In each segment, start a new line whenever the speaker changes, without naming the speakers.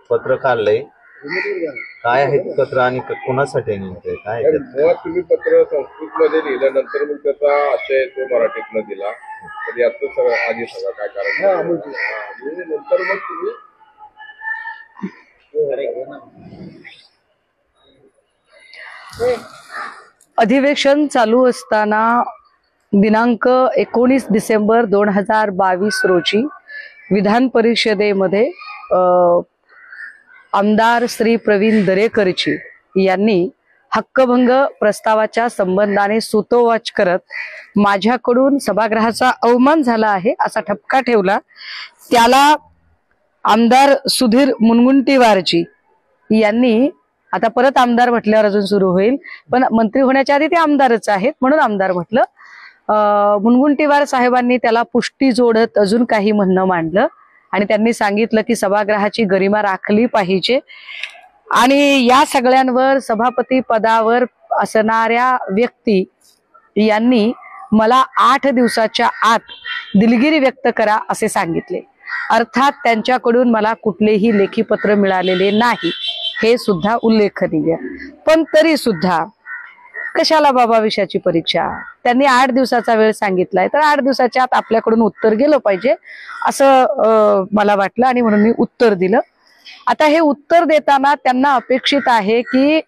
पत्र काढलंय, काय आहे पत्र आणि कोणासाठी नेमकं काय?
मुळात तुम्ही पत्र संस्कृत मध्ये लिहिल्यानंतर मग त्याचा आशय तो मराठीतनं दिला, तर याचं सगळं आधी सगळं काय कारण नंतर मग तुम्ही
अधिवेशन चालू असताना दिनांक 19 डिसेंबर 2022 रोजी विधान परिषदेमध्ये आमदार श्री प्रवीण दरेकरजी यांनी हक्कभंग प्रस्तावाच्या संबंधाने सूतोवाच करत माझ्याकडून सभागृहाचा अवमान झाला आहे असा ठपका ठेवला। त्याला आमदार सुधीर मुनगंटीवारजी यांनी, आता परत आमदार म्हटल्यावर अजून सुरू होईल, पण मंत्री होण्याच्या आधी ते आमदारच आहेत म्हणून आमदार म्हटलं, मुनगंटीवार साहेबांनी त्याला पुष्टी जोडत अजून काही म्हणणं मांडलं आणि त्यांनी सांगितलं की सभागृहाची गरिमा राखली पाहिजे आणि या सगळ्यांवर सभापती पदावर असणाऱ्या व्यक्ती यांनी मला 8 दिवसाच्या आत दिलगिरी व्यक्त करा असे सांगितले। अर्थात त्यांच्याकडून मला कुठलेही लेखी पत्र मिळालेले नाही, हे सुद्धा उल्लेखनीय। पण तरी सुद्धा कशाला बाबा विषयाची परीक्षा, त्यांनी 8 दिवसाचा वेळ सांगितलाय तर 8 दिवसाच्या आत आपल्याकडून उत्तर गेलं पाहिजे असं मला वाटलं आणि म्हणून मी उत्तर दिलं। आता हे उत्तर देताना त्यांना अपेक्षित आहे की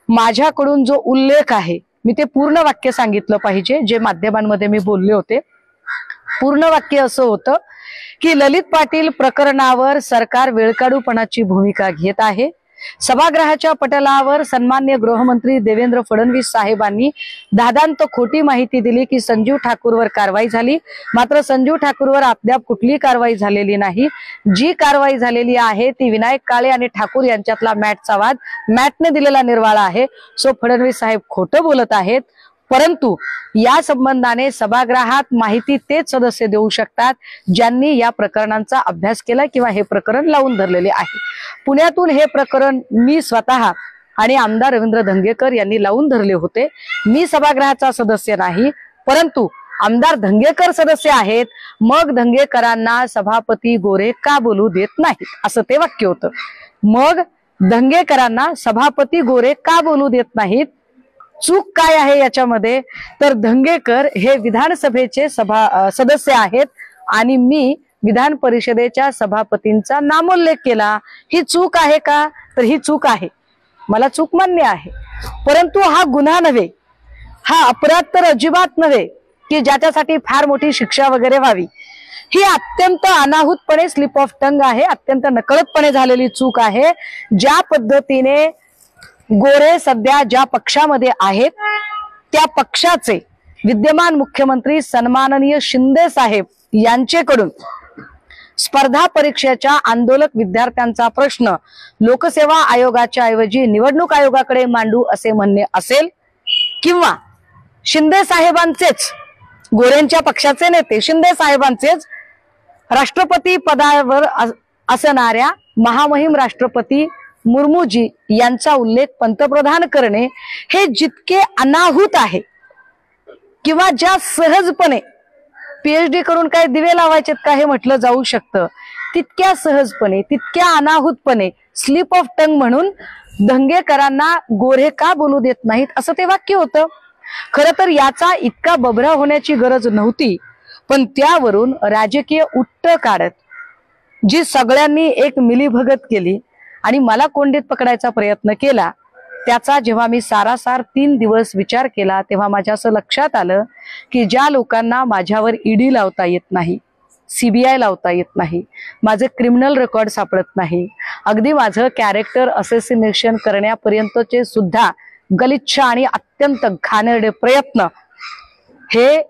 माझ्याकडून जो उल्लेख आहे मी ते पूर्ण वाक्य सांगितलं पाहिजे, जे माध्यमांमध्ये मी बोलले होते। पूर्ण वाक्य असं होतं की ललित पाटील प्रकरणावर सरकार वेळकाढूपणाची भूमिका घेत आहे। सभागृहाच्या पटलावर सन्मान्य गृहमंत्री देवेंद्र फडणवीस साहेबांनी दादांत खोटी माहिती दिली की संजीव ठाकूरवर कारवाई झाली, मात्र संजीव ठाकूरवर अद्याप कुठली कारवाई झालेली नाही। जी कारवाई झालेली आहे ती विनायक काळे आणि ठाकूर यांच्यातला मॅटचा वाद, मॅटने दिलेला निर्वाळा आहे। सो फडणवीस साहेब खोटं बोलत आहेत, परंतु या संबंधाने सभागृहात माहिती तेच सदस्य देऊ शकतात ज्यांनी या प्रकरणांचा अभ्यास केला किंवा हे प्रकरण लावून धरलेले आहे। पुण्यातून हे प्रकरण मी स्वतः आणि आमदार रवींद्र धंगेकर यांनी लावून धरले होते। मी सभागृहाचा सदस्य नाही, परंतु आमदार धंगेकर सदस्य आहेत, मग धंगेकरांना सभापती गोरे का बोलू देत नाहीत असं ते वाक्य होतं। मग धंगेकरांना सभापती गोरे का बोलू देत नाहीत, चूक काय आहे याच्यामध्ये, तर धंगेकर हे विधानसभेचे सदस्य आहेत आणि मी विधान परिषदेच्या सभापतींचा नामोल्लेख केला। ही चूक आहे का, तर ही चूक आहे, मला चूक मान्य आहे, परंतु हा गुन्हा नव्हे, हा अपराध तर अजिबात नव्हे की ज्याच्यासाठी फार मोठी शिक्षा वगैरे व्हावी। ही अत्यंत अनाहूतपणे स्लिप ऑफ टंग आहे, अत्यंत नकळतपणे झालेली चूक आहे। ज्या पद्धतीने गोरे सध्या ज्या पक्षामध्ये आहेत त्या पक्षाचे विद्यमान मुख्यमंत्री सन्माननीय शिंदे साहेब यांचेकडून स्पर्धा परीक्षेच्या आंदोलक विद्यार्थ्यांचा प्रश्न लोकसेवा आयोगाच्या ऐवजी निवडणूक आयोगाकडे मांडू असे म्हणणे असेल, किंवा शिंदे साहेबांचेच, गोरेंच्या पक्षाचे नेते शिंदे साहेबांचेच राष्ट्रपती पदावर असणाऱ्या महामहिम राष्ट्रपती मुर्मूजी यांचा उल्लेख पंतप्रधान करणे हे जितके अनाहूत आहे, किंवा ज्या सहजपणे पीएचडी करून काय दिवे लावायचेत का हे म्हटलं जाऊ शकतं, तितक्या सहजपणे, तितक्या अनाहूतपणे स्लिप ऑफ टंग म्हणून धंगेकरांना गोरे का बोलू देत नाहीत असं ते वाक्य होतं। खरं तर याचा इतका बभरा होण्याची गरज नव्हती, पण त्यावरून राजकीय उट्ट काढत जी सगळ्यांनी एक मिलीभगत केली आणि मला कोंडीत पकडायचा प्रयत्न केला, त्याचा जेव्हा मी सारासार 3 दिवस विचार केला तेव्हा माझ्या असं लक्षात आलं की ज्या लोकांना माझ्यावर ईडी लावता येत नाही, सीबीआय लावता येत नाही, माझे क्रिमिनल रेकॉर्ड सापडत नाही, अगदी माझं कॅरेक्टर असेसिनेशन करण्यापर्यंतचे सुद्धा गलिच्छ आणि अत्यंत घाणेरडे प्रयत्न हे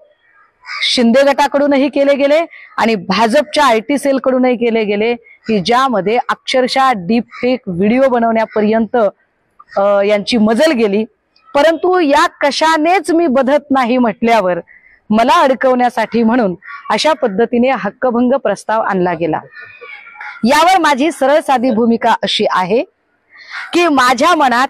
शिंदे गटाकडूनही केले गेले आणि भाजपच्या आयटी सेल कडूनही केले गेले, की ज्यामध्ये अक्षरशः डीप फेक व्हिडिओ बनवण्यापर्यंत यांची मजल गेली। परंतु या कशानेच मी बधत नाही म्हटल्यावर मला अडकवण्यासाठी म्हणून अशा पद्धतीने हक्कभंग प्रस्ताव आणला गेला। यावर माझी सरळ साधी भूमिका अशी आहे की माझ्या मनात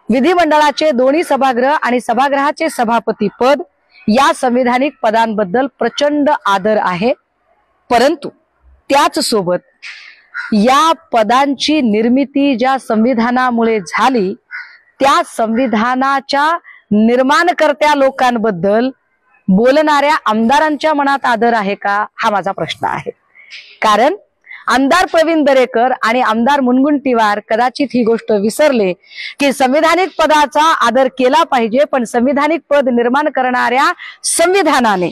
विधिमंडळाचे दोन्ही सभागृह आणि सभागृहाचे सभापती पद या संविधानिक पदांबद्दल प्रचंड आदर आहे, परंतु त्याच सोबत या पदांची निर्मिती ज्या संविधानामुळे झाली त्या संविधानाच्या निर्माणकर्त्या लोकांबद्दल बोलणाऱ्या आमदारांच्या मनात आदर आहे का, हा माझा प्रश्न आहे. कारण आमदार प्रवीण दरेकर आणि आमदार मुनगंटीवार कदाचित ही गोष्ट विसरले की संविधानिक पदाचा आदर केला पाहिजे, पण संविधानिक पद निर्माण करणाऱ्या संविधानाने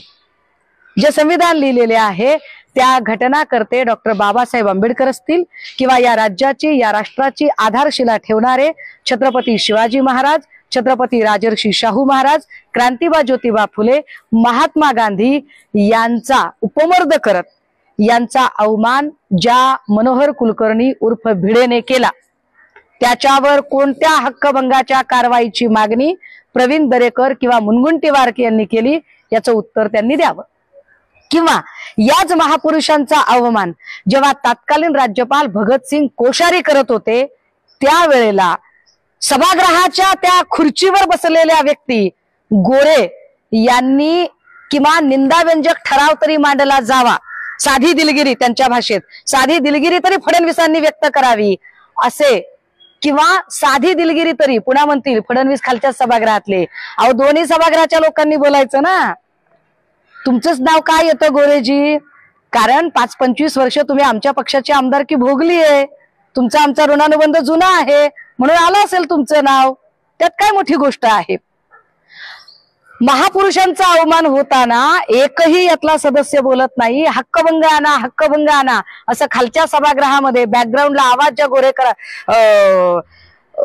जे संविधान लिहिलेले आहे त्या घटनाकर्ते डॉक्टर बाबासाहेब आंबेडकर असतील किंवा या राज्याची या राष्ट्राची आधारशिला ठेवणारे छत्रपती शिवाजी महाराज, छत्रपती राजर्षी शाहू महाराज, क्रांतिबा ज्योतिबा फुले, महात्मा गांधी यांचा उपमर्द करत यांचा अवमान ज्या मनोहर कुलकर्णी उर्फ भिडेने केला त्याच्यावर कोणत्या हक्कभंगाच्या कारवाईची मागणी प्रवीण दरेकर किंवा मुनगंटीवार यांनी केली याचं उत्तर त्यांनी द्यावं. किंवा याच महापुरुषांचा अवमान जेव्हा तत्कालीन राज्यपाल भगतसिंग कोश्यारी करत होते त्यावेळेला सभागृहाच्या त्या खुर्चीवर बसलेल्या व्यक्ती गोरे यांनी किमान निंदाव्यंजक ठराव तरी मांडला जावा, साधी दिलगिरी, त्यांच्या भाषेत साधी दिलगिरी तरी फडणवीसांनी व्यक्त करावी असे, किंवा साधी दिलगिरी तरी पुन्हा म्हणतील फडणवीस खालच्या सभागृहातले. अहो दोन्ही सभागृहाच्या लोकांनी बोलायचं ना. तुमचंच नाव काय येतं गोरेजी? कारण 5-25 वर्ष तुम्ही आमच्या पक्षाची आमदारकी भोगली आहे, तुमचा आमचा ऋणानुबंध जुना आहे म्हणून आलं असेल तुमचं नाव, त्यात काय मोठी गोष्ट आहे. महापुरुषांचा अवमान होताना एकही यातला सदस्य बोलत नाही. हक्कभंग आणा, हक्कभंग आणा असं खालच्या सभागृहामध्ये बॅकग्राऊंडला आवाज ज्या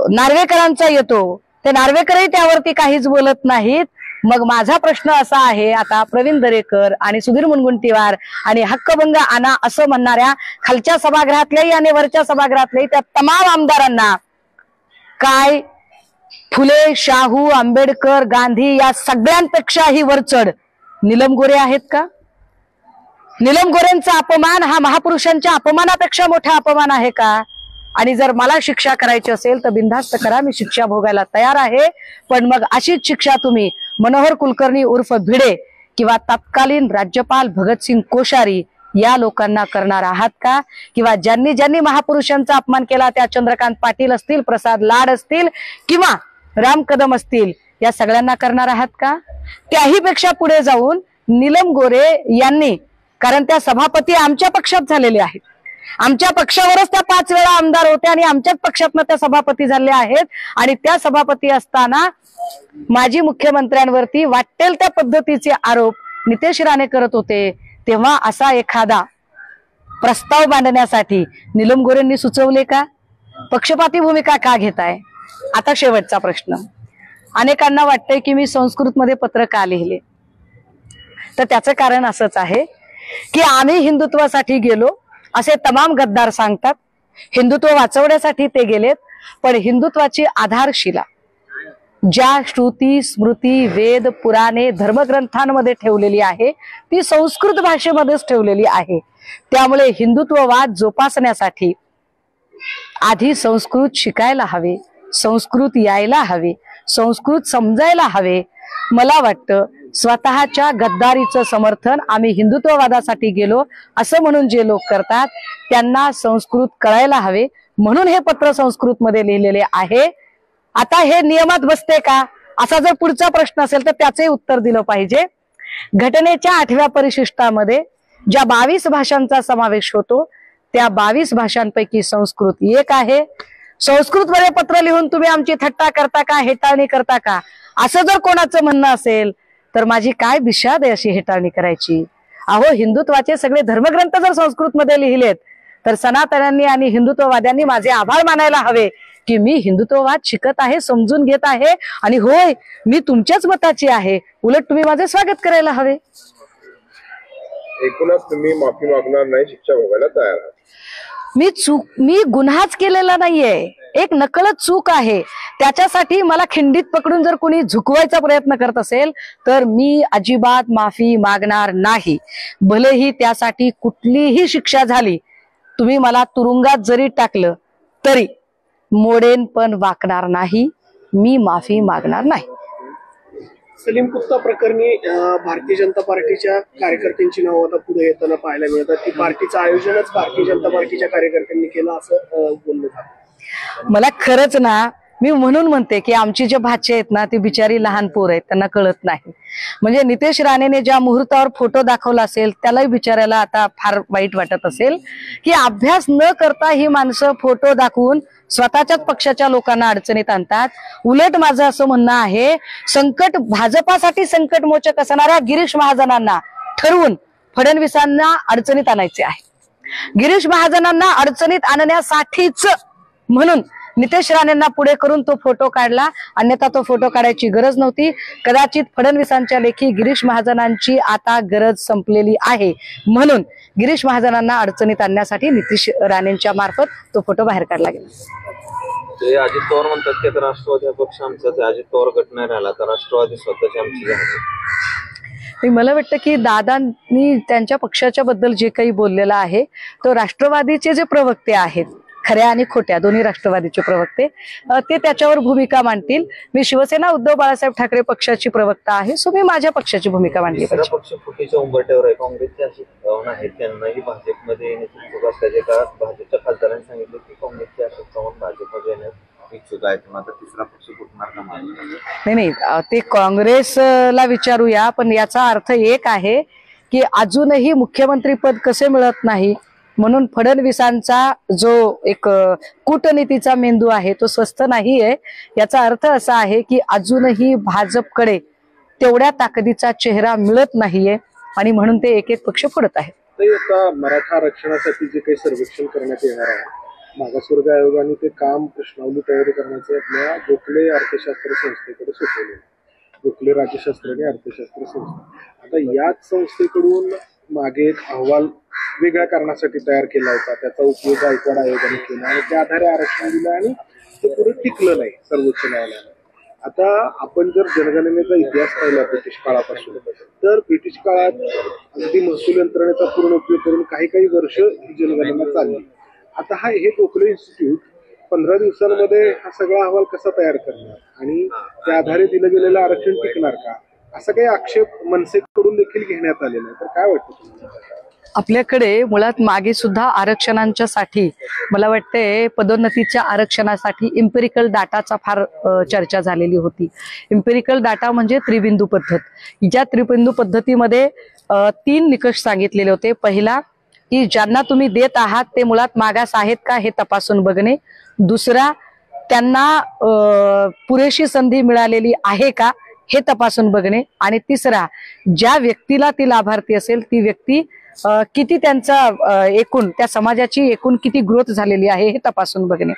नार्वेकरांचा येतो ते नार्वेकरही त्यावरती काहीच बोलत नाहीत. मग माझा प्रश्न असा आहे, आता प्रवीण दरेकर आणि सुधीर मुनगंटीवार आणि हक्कभंग आणा असं म्हणणाऱ्या खालच्या सभागृहातल्याही आणि वरच्या सभागृहातल्याही त्या तमाम आमदारांना काय फुले, शाहू, आंबेडकर, गांधी या सगळ्यांपेक्षाही वरचढ नीलम गोरे आहेत का? नीलम गोरेंचा अपमान हा महापुरुषांच्या अपमानापेक्षा मोठा अपमान आहे का? आणि जर मला शिक्षा करायची असेल तर बिनधास्त करा, मी शिक्षा भोगायला तयार आहे. पण मग अशीच शिक्षा तुम्ही मनोहर कुलकर्णी उर्फ भिडे किंवा तत्कालीन राज्यपाल भगतसिंग कोश्यारी या लोकांना करणार आहात का? किंवा ज्यांनी ज्यांनी महापुरुषांचा अपमान केला त्या चंद्रकांत पाटील असतील, प्रसाद लाड असतील किंवा राम कदम असतील, या सगळ्यांना करणार आहात का? त्याही पेक्षा पुढे जाऊन नीलम गोरे यांनी, कारण त्या सभापती आमच्या पक्षात झालेले आहेत, आमच्या पक्षावरच त्या 5 वेळा आमदार होत्या आणि आमच्याच पक्षातनं त्या सभापती झाल्या आहेत. आणि त्या सभापती असताना माजी मुख्यमंत्र्यांवरती वाटेल त्या पद्धतीचे आरोप नितेश राणे करत होते, तेव्हा असा एखादा प्रस्ताव मांडण्यासाठी नीलम गोरेंनी सुचवले का? पक्षपाती भूमिका का घेताय? आता शेवटचा प्रश्न. अनेकांना वाटतंय की मी संस्कृतमध्ये पत्र का लिहिले, तर त्याचं कारण असंच आहे की आम्ही हिंदुत्वासाठी गेलो असे तमाम गद्दार सांगतात. हिंदुत्व वाचवण्यासाठी ते गेलेत, पण हिंदुत्वाची आधारशिला ज्या श्रुती, स्मृती, वेद, पुराणे, धर्मग्रंथांमध्ये ठेवलेली आहे ती संस्कृत भाषेमध्येच ठेवलेली आहे. त्यामुळे हिंदुत्ववाद जोपासण्यासाठी आधी संस्कृत शिकायला हवे, संस्कृत यायला हवे, संस्कृत समजायला हवे. मला वाटतं स्वतःच्या गद्दारीचं समर्थन आम्ही हिंदुत्ववादासाठी गेलो असं म्हणून जे लोक करतात त्यांना संस्कृत कळायला हवे, म्हणून हे पत्र संस्कृतमध्ये लिहिलेले आहे. आता हे नियमात बसते का असा जर पुढचा प्रश्न असेल तर त्याचे उत्तर दिलं पाहिजे. घटनेच्या 8व्या परिशिष्टामध्ये ज्या 22 भाषांचा समावेश होतो त्या 22 भाषांपैकी संस्कृत एक आहे. संस्कृतमध्ये पत्र लिहून तुम्ही आमची थट्टा करता का, हेटाळणी करता का, असं जर कोणाचं म्हणणं असेल तर माझी काय बिशाद आहे अशी हेटाळणी करायची. अहो हिंदुत्वाचे सगळे धर्मग्रंथ जर संस्कृतमध्ये लिहिलेत तर सनातन्यांनी आणि हिंदुत्ववाद्यांनी माझे आभार मानायला हवे की मी हिंदुत्ववाद शिकत आहे, समजून घेत आहे आणि होय मी तुमच्याच मताची आहे, उलट तुम्ही माझे स्वागत करायला हवे.
एकूणच तुम्ही माफी मागणार नाही, शिक्षा भोगायला तयार आहात.
मी गुन्हाच केलेला नाहीये, एक नकळत चूक आहे. त्याच्यासाठी मला खिंडीत पकडून जर कोणी झुकवायचा प्रयत्न करत असेल तर मी अजिबात माफी मागणार नाही. भलेही त्यासाठी कुठलीही शिक्षा झाली, तुम्ही मला तुरुंगात जरी टाकलं तरी मोडेन पण वाकणार नाही, मी माफी मागणार नाही.
सलीम कुत्ता प्रकरणी भारतीय जनता पार्टीच्या कार्यकर्त्यांची नावं आता पुढे येताना पाहायला मिळतात. ती पार्टीचं आयोजनच भारतीय जनता पार्टीच्या कार्यकर्त्यांनी केलं असं बोललं जातं.
मला खरंच ना, मी म्हणून म्हणते की आमची जे भाचे आहेत ना, ती बिचारी लहान पोर आहेत, त्यांना कळत नाही. म्हणजे नितेश राणेने ज्या मुहूर्तावर फोटो दाखवला असेल त्यालाही बिचाऱ्याला आता फार वाईट वाटत असेल की अभ्यास न करता ही माणसं फोटो दाखवून स्वतःच्याच पक्षाच्या लोकांना अडचणीत आणतात. उलट माझं असं म्हणणं आहे, भाजपासाठी संकट मोचक असणाऱ्या गिरीश महाजनांना ठरवून फडणवीसांना अडचणीत आणायचे आहे. गिरीश महाजनांना अडचणीत आणण्यासाठीच म्हणून नितेश राणेंना पुढे करून तो फोटो काढला, अन्यथा तो फोटो काढायची गरज नव्हती. कदाचित फडणवीसांच्या लेखी गिरीश महाजनांची आता गरज संपलेली आहे, म्हणून गिरीश महाजनांना अडचणीत आणण्यासाठी नितेश राणेंच्या मार्फत तो फोटो बाहेर काढला गेला.
ते अजित पवार म्हणतात की राष्ट्रवादी हा पक्ष आमचाच आहे, अजित पवार गट नाही राहिला तर राष्ट्रवादी स्वतःची आमची झाली.
मला वाटतं की दादांनी त्यांच्या पक्षाच्या बद्दल जे काही बोललेलं आहे, तो राष्ट्रवादीचे जे प्रवक्ते आहेत, खऱ्या आणि खोट्या दोन्ही राष्ट्रवादीचे प्रवक्ते, ते त्याच्यावर भूमिका मांडतील. मी शिवसेना उद्धव बाळासाहेब ठाकरे पक्षाची प्रवक्ता आहे, सो मी माझ्या पक्षाची भूमिका मांडली पाहिजे.
पक्ष फुटीच्या उंबरठ्यावर आहे. काँग्रेसचे अशी भावना आहे, त्यांनाही भाजपमध्ये येण्याची इच्छुक असल्याचे का भाजपच्या खासदारांनी सांगितले की काँग्रेसचे अशोक चव्हाण भाजपमध्ये येण्यास इच्छुक आहेत, मात्र तिसरा पक्ष फुटणार का?
नाही, ते काँग्रेसला विचारूया. पण याचा अर्थ एक आहे की अजूनही मुख्यमंत्री पद कसे मिळत नाही, म्हणून फडणवीसांचा जो एक कूटनीतीचा मेंदू आहे तो स्वस्थ नाहीये. याचा अर्थ असा आहे की अजूनही भाजपकडे तेवढ्या ताकदीचा चेहरा मिळत नाहीये आणि म्हणून ते एक एक पक्ष फोडत आहेत.
आता मराठा आरक्षणासाठी जे काही सर्वेक्षण करण्यात येणार आहे, मागासवर्ग आयोगाने ते काम प्रश्नावली तयारी करण्याचे आपल्या गोखले अर्थशास्त्र संस्थेकडे सोपवले. गोखले राज्यशास्त्र आणि अर्थशास्त्र संस्था. आता याच संस्थेकडून मागे एक अहवाल वेगळ्या कारणासाठी तयार केला होता, त्याचा उपयोग गायकवाड आयोगाने केला आणि त्या आधारे आरक्षण दिलं आणि ते पुढे टिकलं नाही सर्वोच्च न्यायालयाने. आता आपण जर जनगणनेचा इतिहास पाहिला ब्रिटिश काळापासून, तर ब्रिटिश काळात अगदी महसूल यंत्रणेचा पूर्ण उपयोग करून काही वर्ष ही जनगणना चालली. आता हे गोखले इन्स्टिट्यूट 15 दिवसांमध्ये हा सगळा अहवाल कसा तयार करणार आणि त्या आधारे दिलं गेलेलं आरक्षण टिकणार का, असा काही आक्षेप मनसेकडून देखील घेण्यात आलेला आहे. तर काय वाटतं तुम्हाला?
आपल्याकडे मुळात मागे सुद्धा आरक्षणांच्या साठी, मला वाटते पदोन्नतीच्या आरक्षणासाठी इम्पेरिकल डाटाचा फार चर्चा झालेली होती. इम्पेरिकल डाटा म्हणजे त्रिबिंदू पद्धत. ज्या त्रिबिंदू पद्धतीमध्ये 3 निकष सांगितलेले होते. पहिला की ज्यांना तुम्ही देत आहात ते मुळात मागास आहेत का हे तपासून बघणे. दुसरा, त्यांना पुरेशी संधी मिळालेली आहे का हे तपासून बघणे. आणि तिसरा, ज्या व्यक्तीला ती लाभार्थी असेल ती व्यक्ती किती त्यांचा एकूण त्या समाजाची एकूण किती ग्रोथ झालेली आहे हे तपासून बघणे.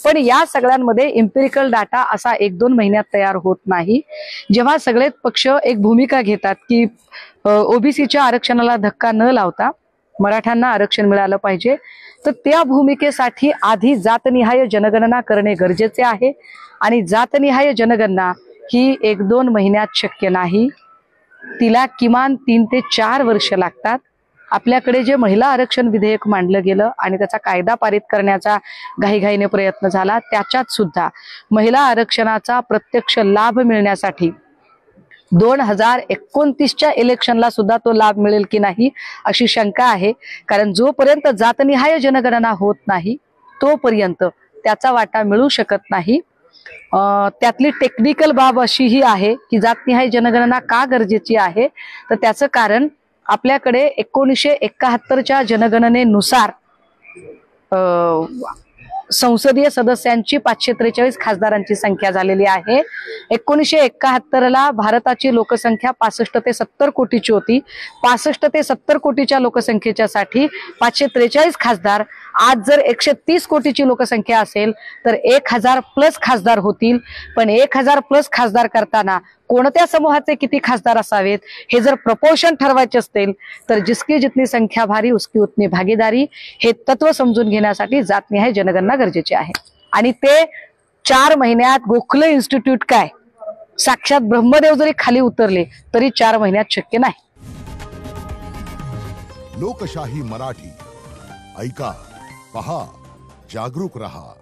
पण या सगळ्यांमध्ये इम्पेरिकल डाटा असा 1-2 महिन्यात तयार होत नाही. जेव्हा सगळे पक्ष एक भूमिका घेतात की ओबीसीच्या आरक्षणाला धक्का न लावता मराठ्यांना आरक्षण मिळालं पाहिजे, तर त्या भूमिकेसाठी आधी जातनिहाय जनगणना करणे गरजेचे आहे. आणि जातनिहाय जनगणना ही 1-2 महिन्यात शक्य नाही, तिला किमान 3 ते 4 वर्ष लागतात. आपल्याकडे जे महिला आरक्षण विधेयक मांडलं गेलं आणि त्याचा कायदा पारित करण्याचा घाईघाईने प्रयत्न झाला, त्याच्यात सुद्धा महिला आरक्षणाचा प्रत्यक्ष लाभ मिळण्यासाठी 2029च्या इलेक्शनला सुद्धा तो लाभ मिळेल की नाही अशी शंका आहे. कारण जोपर्यंत जातनिहाय जनगणना होत नाही तोपर्यंत त्याचा वाटा मिळू शकत नाही. त्यातली टेक्निकल बाब अशीही आहे की जातनिहाय जनगणना का गरजेची आहे, तर त्याचं कारण आपल्याकडे 1971च्या जनगणनेनुसार संसदीय सदस्यांची 543 खासदारांची संख्या झालेली आहे. 1971ला भारताची लोकसंख्या 65 ते 70 कोटीची होती. 65 ते 70 कोटीच्या लोकसंख्येच्या साठी 543 खासदार. आज जर 130 कोटीची लोकसंख्या असेल तर 1000+ खासदार होतील. पण 1000+ खासदार करताना कोणत्या समूहाचे किती खासदार असावेत हे जर प्रपोर्शन ठरवायचे असतील तर जिसकी जितनी संख्या भारी उसकी उतनी भागीदारी हे तत्व समजून घेण्यासाठी जातनिहाय जनगणना गरजेची आहे. आणि ते 4 महिन्यात गोखले इन्स्टिट्यूट काय, साक्षात ब्रह्मदेव जरी खाली उतरले तरी 4 महिन्यात शक्य नाही.
लोकशाही मराठी ऐका, पहा, जागरूक रहा.